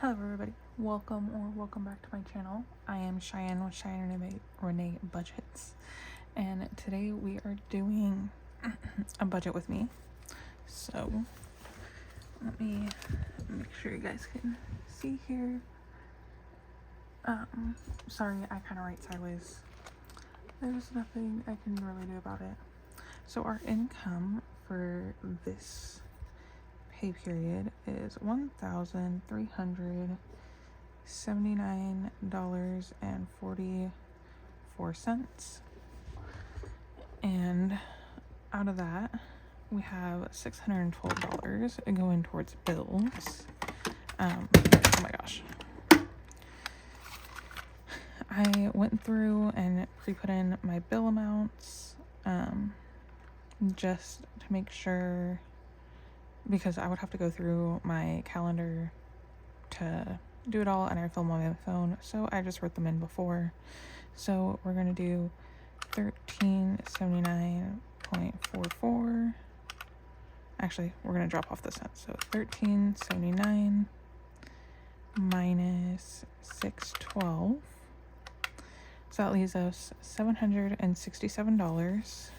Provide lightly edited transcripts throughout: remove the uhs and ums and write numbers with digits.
Hello everybody, welcome back to my channel. I am Cheyenne with Cheyenne Renee Budgets, and today we are doing a budget with me. So let me make sure you guys can see here. Sorry, I kind of write sideways. There's nothing I can really do about it. So our income for this pay period is $1,379.44, and out of that we have $612 going towards bills. Oh my gosh, I went through and pre-put in my bill amounts just to make sure, because I would have to go through my calendar to do it all, and I film on my phone, so I just wrote them in before. So we're gonna do 1379.44. Actually, we're gonna drop off the cents. So 1379 minus 612. So that leaves us $767.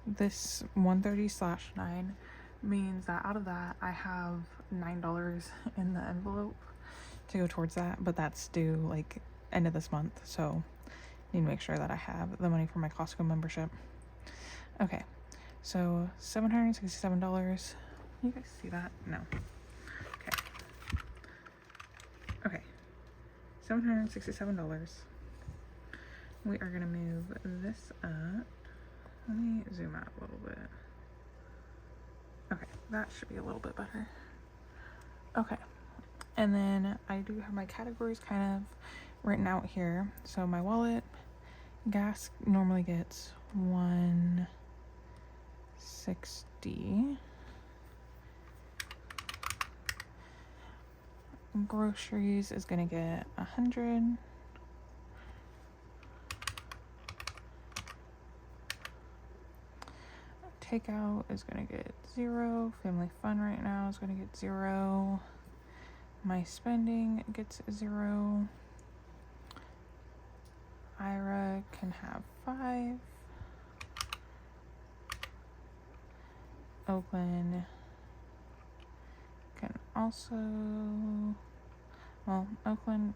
This 130/9 means that out of that I have $9 in the envelope to go towards that, but that's due like end of this month, so I need to make sure that I have the money for my Costco membership. Okay, so $767. You guys see that? No. Okay, $767. We are gonna move this up. Let me zoom out a little bit. Okay, that should be a little bit better. Okay, and then I do have my categories kind of written out here. So my wallet, gas normally gets $160. Groceries is gonna get $100. Takeout is gonna get $0. Family fun right now is gonna get $0. My spending gets $0. Ira can have $5. Oakland can also, well, Oakland,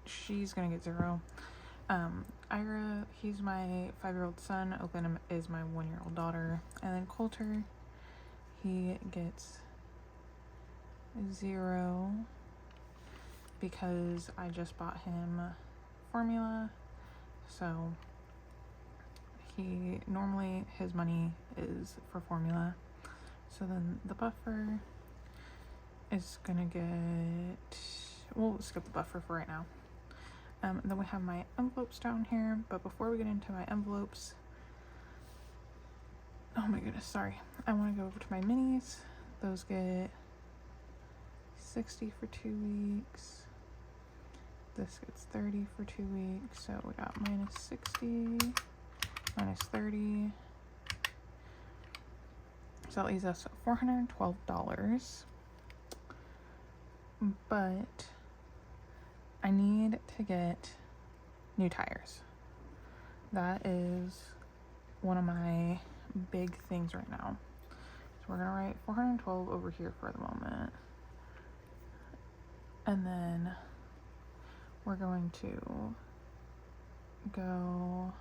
she's gonna get $0. Ira, he's my 5-year-old son. Oakland is my 1-year-old daughter. And then Coulter, he gets $0 because I just bought him formula. So he normally, his money is for formula. So then the buffer is gonna get, we'll skip the buffer for right now. Then we have my envelopes down here, but before we get into my envelopes, oh my goodness, sorry. I want to go over to my minis. Those get $60 for 2 weeks. This gets $30 for 2 weeks. So we got minus $60, minus $30. So that leaves us $412. But I need to get new tires. That is one of my big things right now. So we're gonna write 412 over here for the moment. And then we're going to go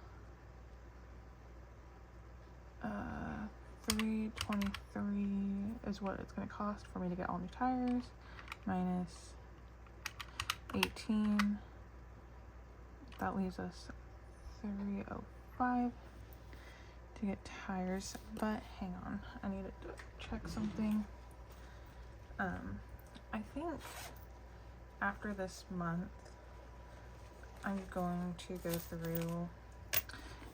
$323 is what it's gonna cost for me to get all new tires, minus 18. That leaves us $305 to get tires. But hang on, I need to check something. I think after this month I'm going to go through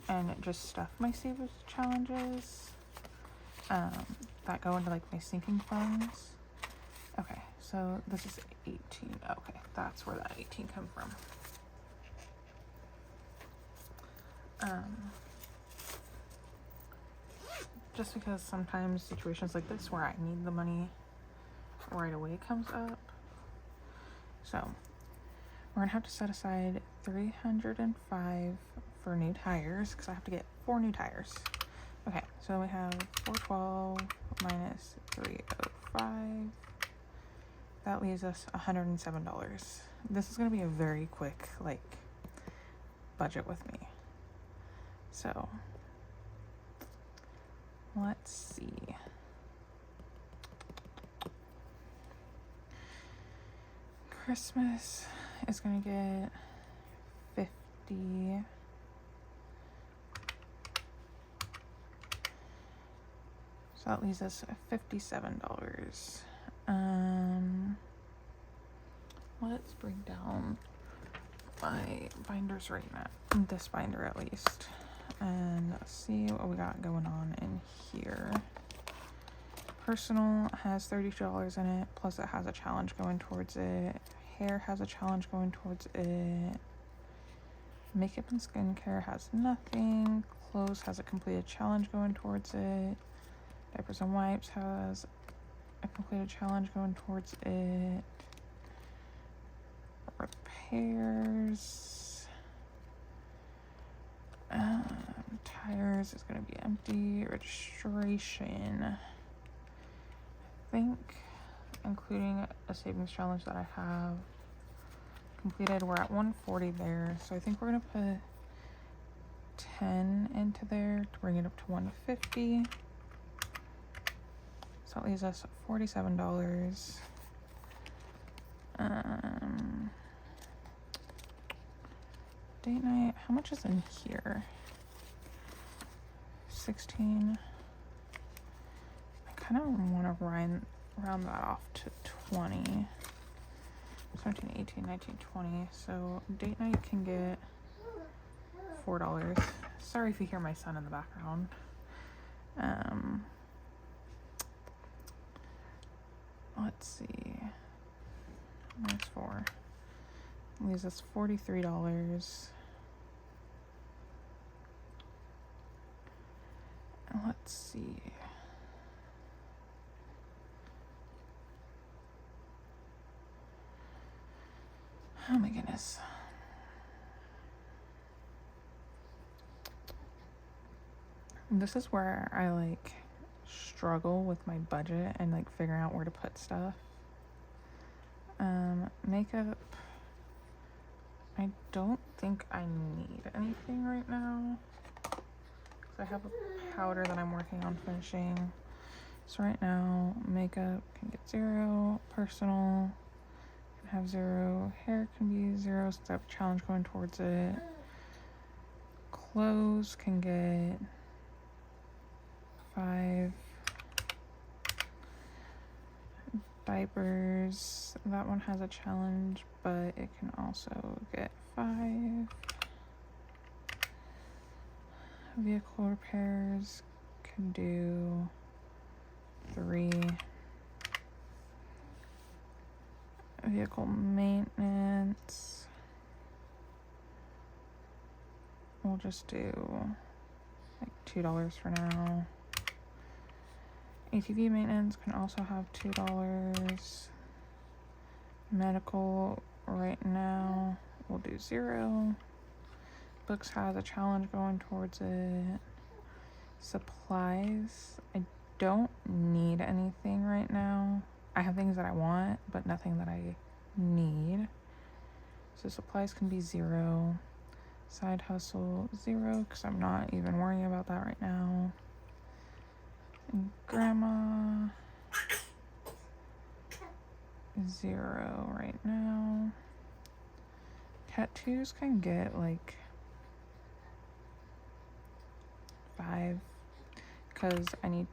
and just stuff my savers challenges that go into like my sinking funds. Okay, so this is 18. Okay, that's where that 18 come from. Just because sometimes situations like this where I need the money right away comes up. So we're gonna have to set aside $305 for new tires because I have to get 4 new tires. Okay, so we have 412 minus 305. That leaves us $107. This is gonna be a very quick like budget with me. So let's see. Christmas is gonna get 50. So that leaves us $57. Let's bring down my binders right now, this binder at least, and see what we got going on in here. Personal has $32 in it, plus it has a challenge going towards it. Hair has a challenge going towards it. Makeup and skincare has nothing. Clothes has a completed challenge going towards it. Diapers and wipes has a completed challenge going towards it. Repairs. Tires is going to be empty. Registration. I think, including a savings challenge that I have completed, we're at 140 there. So I think we're going to put 10 into there to bring it up to 150. So that leaves us $47. Date night, how much is in here? 16. I kind of want to round that off to 20. 17, 18, 19, 20. So date night can get $4. Sorry if you hear my son in the background. Let's see. Minus 4. Leaves us $43. And let's see. Oh my goodness. This is where I like struggle with my budget and like figuring out where to put stuff. Makeup. I don't think I need anything right now because I have a powder that I'm working on finishing. So right now, makeup can get 0, personal can have 0, hair can be 0 since I have a challenge going towards it. Clothes can get 5. Diapers, that one has a challenge, but it can also get 5. Vehicle repairs can do 3. Vehicle maintenance, we'll just do like $2 for now. ATV maintenance can also have $2. Medical right now we'll do 0. Books has a challenge going towards it. Supplies, I don't need anything right now. I have things that I want, but nothing that I need. So supplies can be 0. Side hustle 0 because I'm not even worrying about that right now. And grandma 0 right now. Tattoos can get like 5 because I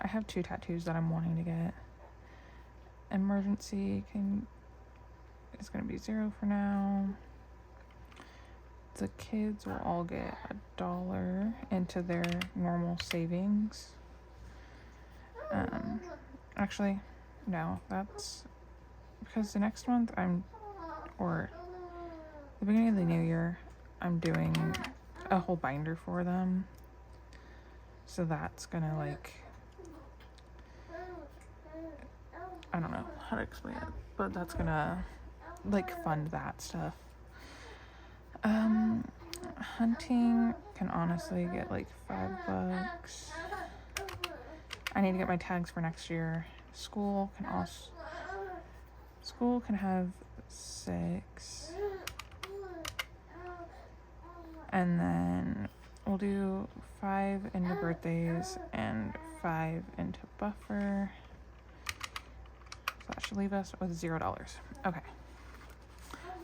have 2 tattoos that I'm wanting to get. Emergency is gonna be 0 for now. The kids will all get $1 into their normal savings. Actually, no, that's because the next month or the beginning of the new year, I'm doing a whole binder for them. So that's gonna like, I don't know how to explain it, but that's gonna like fund that stuff. Hunting can honestly get like $5. I need to get my tags for next year. School can have 6, and then we'll do 5 into birthdays and 5 into buffer. So that should leave us with $0. Okay.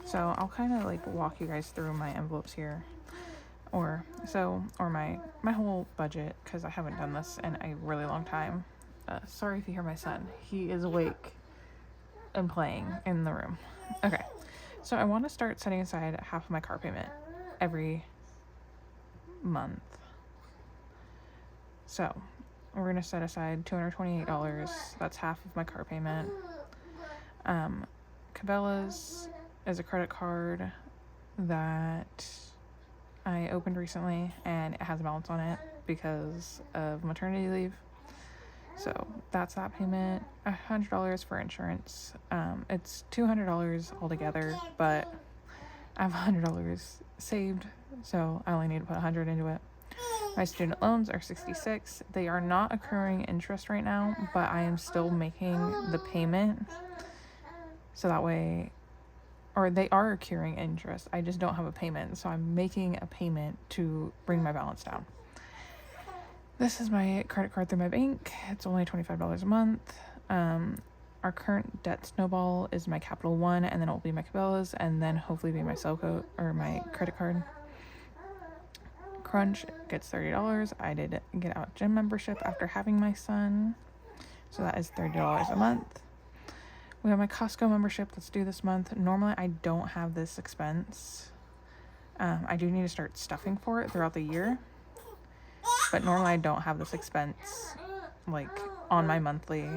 So I'll kind of like walk you guys through my envelopes here, or my whole budget, because I haven't done this in a really long time. Sorry if you hear my son. He is awake and playing in the room. Okay. So I want to start setting aside half of my car payment every month. So we're going to set aside $228. That's half of my car payment. Cabela's is a credit card that I opened recently, and it has a balance on it because of maternity leave. So that's that payment. $100 for insurance. It's $200 altogether, but I have $100 saved, so I only need to put $100 into it. My student loans are $66. They are not accruing interest right now, but I am still making the payment. So that way, or they are accruing interest. I just don't have a payment, so I'm making a payment to bring my balance down. This is my credit card through my bank. It's only $25 a month. Our current debt snowball is my Capital One, and then it will be my Cabela's, and then hopefully be my Selco or my credit card. Crunch gets $30. I did get out gym membership after having my son, so that is $30 a month. We have my Costco membership that's due this month. Normally, I don't have this expense. I do need to start stuffing for it throughout the year, but normally I don't have this expense like on my monthly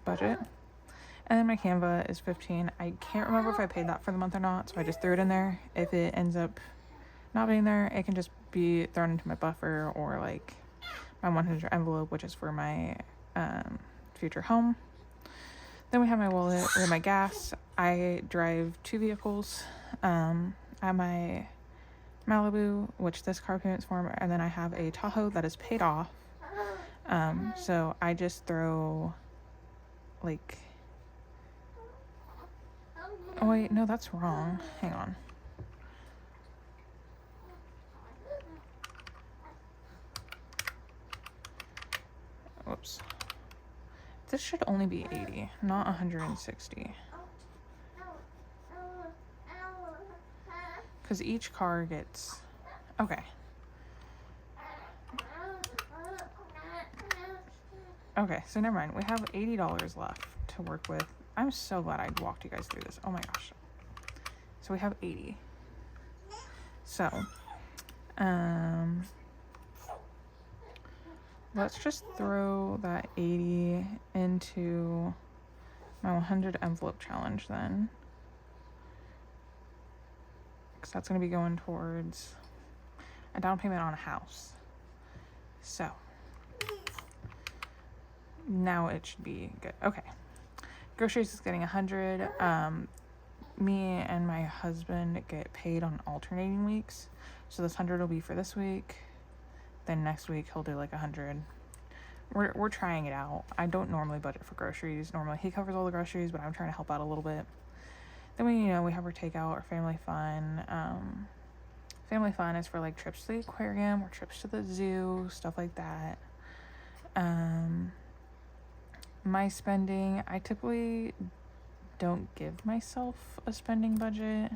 budget. And then my Canva is $15. I can't remember if I paid that for the month or not, so I just threw it in there. If it ends up not being there, it can just be thrown into my buffer or like my 100 envelope, which is for my future home. Then we have my wallet. We have my gas. I drive 2 vehicles. I have my Malibu, which this car payment's for, and then I have a Tahoe that is paid off. So I just throw like, oh wait, no, that's wrong. Hang on. Whoops. This should only be 80, not 160. Because each car gets, okay. Okay, so never mind. We have $80 left to work with. I'm so glad I walked you guys through this. Oh my gosh. So we have 80. So, let's just throw that 80 into my 100 envelope challenge then. Because that's going to be going towards a down payment on a house. So, now it should be good. Okay. Groceries is getting 100. Me and my husband get paid on alternating weeks. So this 100 will be for this week. Then next week he'll do like 100. We're trying it out. I don't normally budget for groceries. Normally he covers all the groceries, but I'm trying to help out a little bit. Then we have our takeout, our family fun. Family fun is for like trips to the aquarium or trips to the zoo, stuff like that. My spending, I typically don't give myself a spending budget.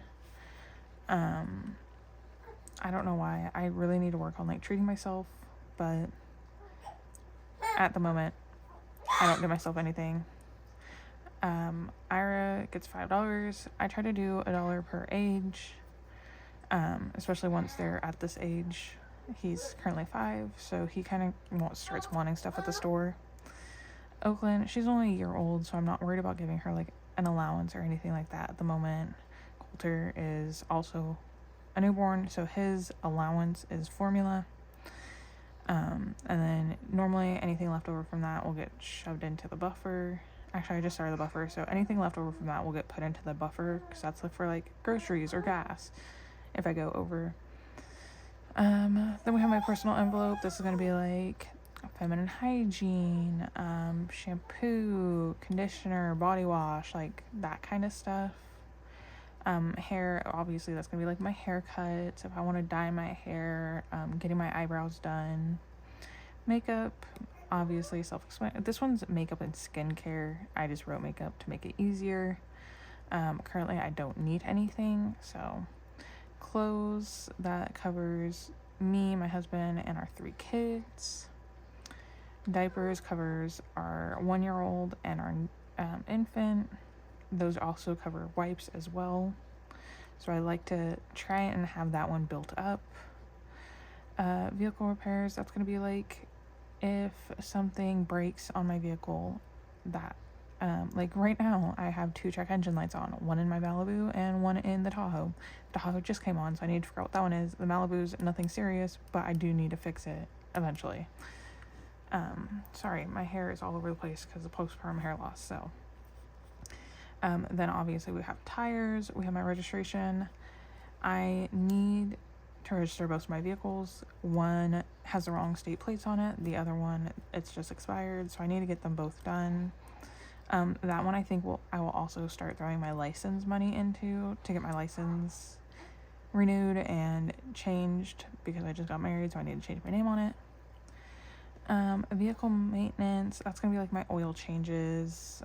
I don't know why. I really need to work on like treating myself, but at the moment I don't give myself anything. Ira gets $5. I try to do $1 per age, especially once they're at this age. He's currently 5, so he kind of starts wanting stuff at the store. Oakland, she's only a year old, so I'm not worried about giving her like an allowance or anything like that at the moment. Coulter is also a newborn, so his allowance is formula. And then normally anything left over from that will get shoved into the buffer. Actually, I just started the buffer, so anything left over from that will get put into the buffer because that's like for like groceries or gas if I go over. Then we have my personal envelope. This is going to be like feminine hygiene, shampoo, conditioner, body wash, like that kind of stuff. Hair, obviously that's going to be like my haircuts, if I want to dye my hair, getting my eyebrows done. Makeup, obviously self-explanatory. This one's makeup and skincare. I just wrote makeup to make it easier. Currently I don't need anything, so clothes, that covers me, my husband, and our 3 kids. Diapers covers our 1-year-old and our infant. Those also cover wipes as well, so I like to try and have that one built up. Vehicle repairs, that's going to be like if something breaks on my vehicle, that like right now I have 2 check engine lights on, one in my Malibu and one in the Tahoe. The Tahoe just came on, so I need to figure out what that one is. The Malibu's nothing serious, but I do need to fix it eventually. Sorry, my hair is all over the place because of postpartum hair loss. So then obviously we have tires, we have my registration. I need to register both of my vehicles. One has the wrong state plates on it, the other one it's just expired, so I need to get them both done. That one I think I will also start throwing my license money into to get my license renewed and changed because I just got married, so I need to change my name on it. Vehicle maintenance, that's gonna be like my oil changes,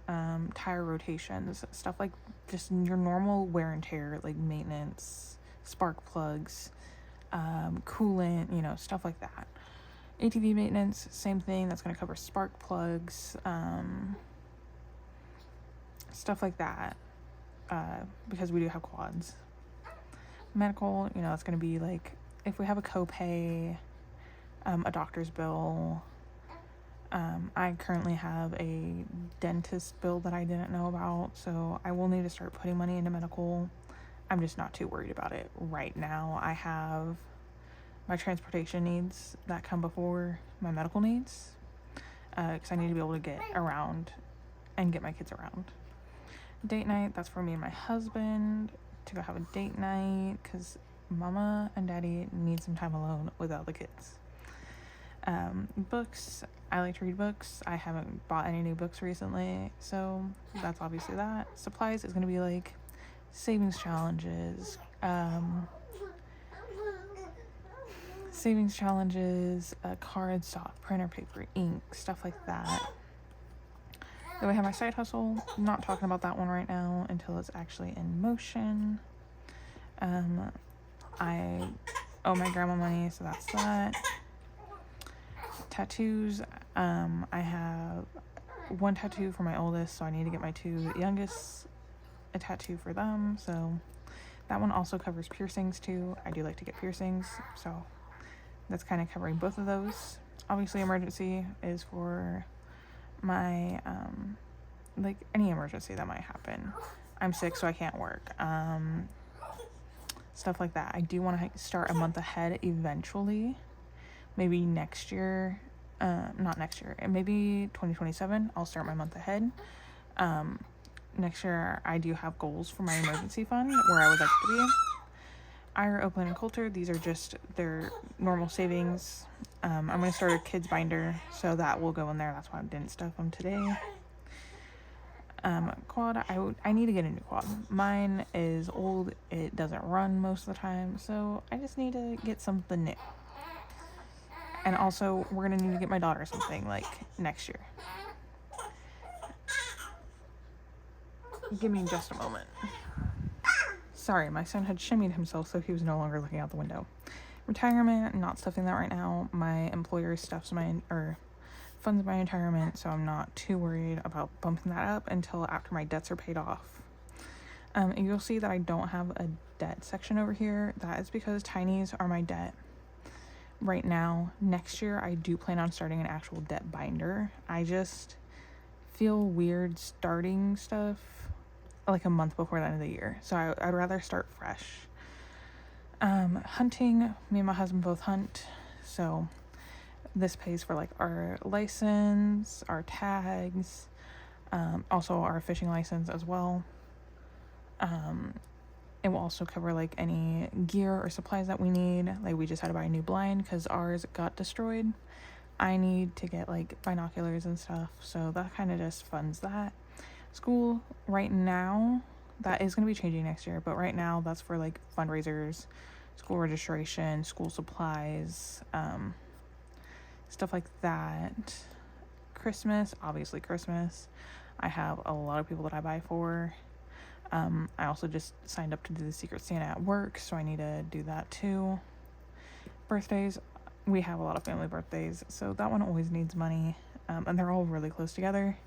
tire rotations, stuff like just your normal wear and tear, like maintenance, spark plugs, coolant, you know, stuff like that. ATV maintenance, same thing, that's gonna cover spark plugs, stuff like that, because we do have quads. Medical, you know, that's gonna be like if we have a copay, a doctor's bill. I currently have a dentist bill that I didn't know about, so I will need to start putting money into medical. I'm just not too worried about it right now. I have my transportation needs that come before my medical needs, because I need to be able to get around and get my kids around. Date night, that's for me and my husband to go have a date night because mama and daddy need some time alone without the kids. Books, I like to read books. I haven't bought any new books recently, so that's obviously that. Supplies is going to be like savings challenges, cardstock, printer paper, ink, stuff like that. Then we have my side hustle. I'm not talking about that one right now until it's actually in motion. I owe my grandma money, so that's that. Tattoos, I have 1 tattoo for my oldest, so I need to get my 2 youngest a tattoo for them, so that one also covers piercings too. I do like to get piercings, so that's kind of covering both of those. Obviously emergency is for my like any emergency that might happen. I'm sick, so I can't work, stuff like that. I do want to start a month ahead eventually, maybe next year, not next year, maybe 2027 I'll start my month ahead. Next year I do have goals for my emergency fund where I would like to be. IRA, Oakland, and Coulter, these are just their normal savings. I'm going to start a kids binder, so that will go in there. That's why I didn't stuff them today. Quad, I need to get a new quad. Mine is old, it doesn't run most of the time, so I just need to get something new. And also, we're going to need to get my daughter something, like, next year. Give me just a moment. Sorry, my son had shimmied himself, so he was no longer looking out the window. Retirement, not stuffing that right now. My employer funds my retirement, so I'm not too worried about bumping that up until after my debts are paid off. And you'll see that I don't have a debt section over here. That is because tinies are my debt right now. Next year, I do plan on starting an actual debt binder. I just feel weird starting stuff like a month before the end of the year, so I'd rather start fresh. Hunting, me and my husband both hunt, so this pays for like our license, our tags, also our fishing license as well. It will also cover like any gear or supplies that we need. Like we just had to buy a new blind because ours got destroyed. I need to get like binoculars and stuff, so that kind of just funds that. School right now, that is going to be changing next year, but right now that's for like fundraisers, school registration, school supplies, stuff like that. Christmas, obviously Christmas, I have a lot of people that I buy for. I also just signed up to do the Secret Santa at work, so I need to do that too. Birthdays, we have a lot of family birthdays, so that one always needs money, and they're all really close together.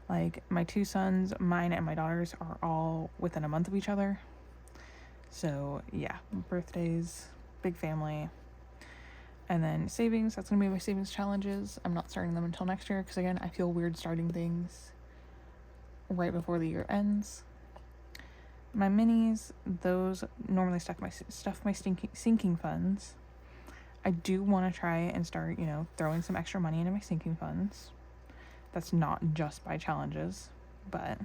Like my two sons, mine and my daughter's, are all within a month of each other. So yeah, birthdays, big family. And then savings, that's gonna be my savings challenges. I'm not starting them until next year because again, I feel weird starting things right before the year ends. My minis, those normally stuff my sinking funds. I do want to try and start, throwing some extra money into my sinking funds. That's not just by challenges, but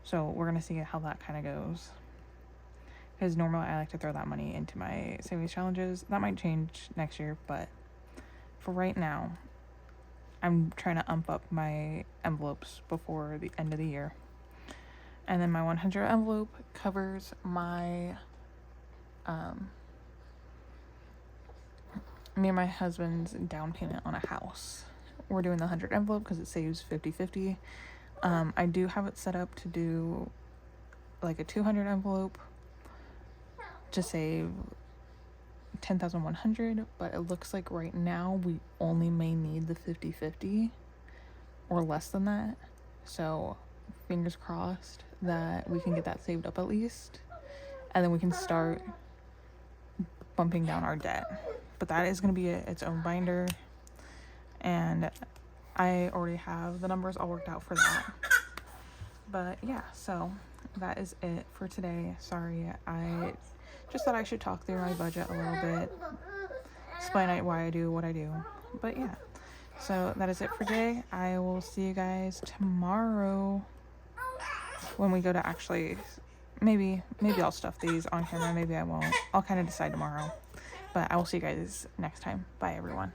so we're gonna see how that kind of goes. Because normally I like to throw that money into my savings challenges. That might change next year, but for right now, I'm trying to ump up my envelopes before the end of the year. And then my 100 envelope covers my, me and my husband's down payment on a house. We're doing the 100 envelope because it saves 50-50. I do have it set up to do like a 200 envelope to save 10,100, but it looks like right now we only may need the 50-50 or less than that. So fingers crossed that we can get that saved up at least, and then we can start bumping down our debt. But that is going to be its own binder, and I already have the numbers all worked out for that. But yeah, so that is it for today. Sorry, I just thought I should talk through my budget a little bit, explain why I do what I do. But yeah, so that is it for today. I will see you guys tomorrow when we go to actually, maybe I'll stuff these on camera, maybe I won't. I'll kind of decide tomorrow. But I will see you guys next time. Bye, everyone.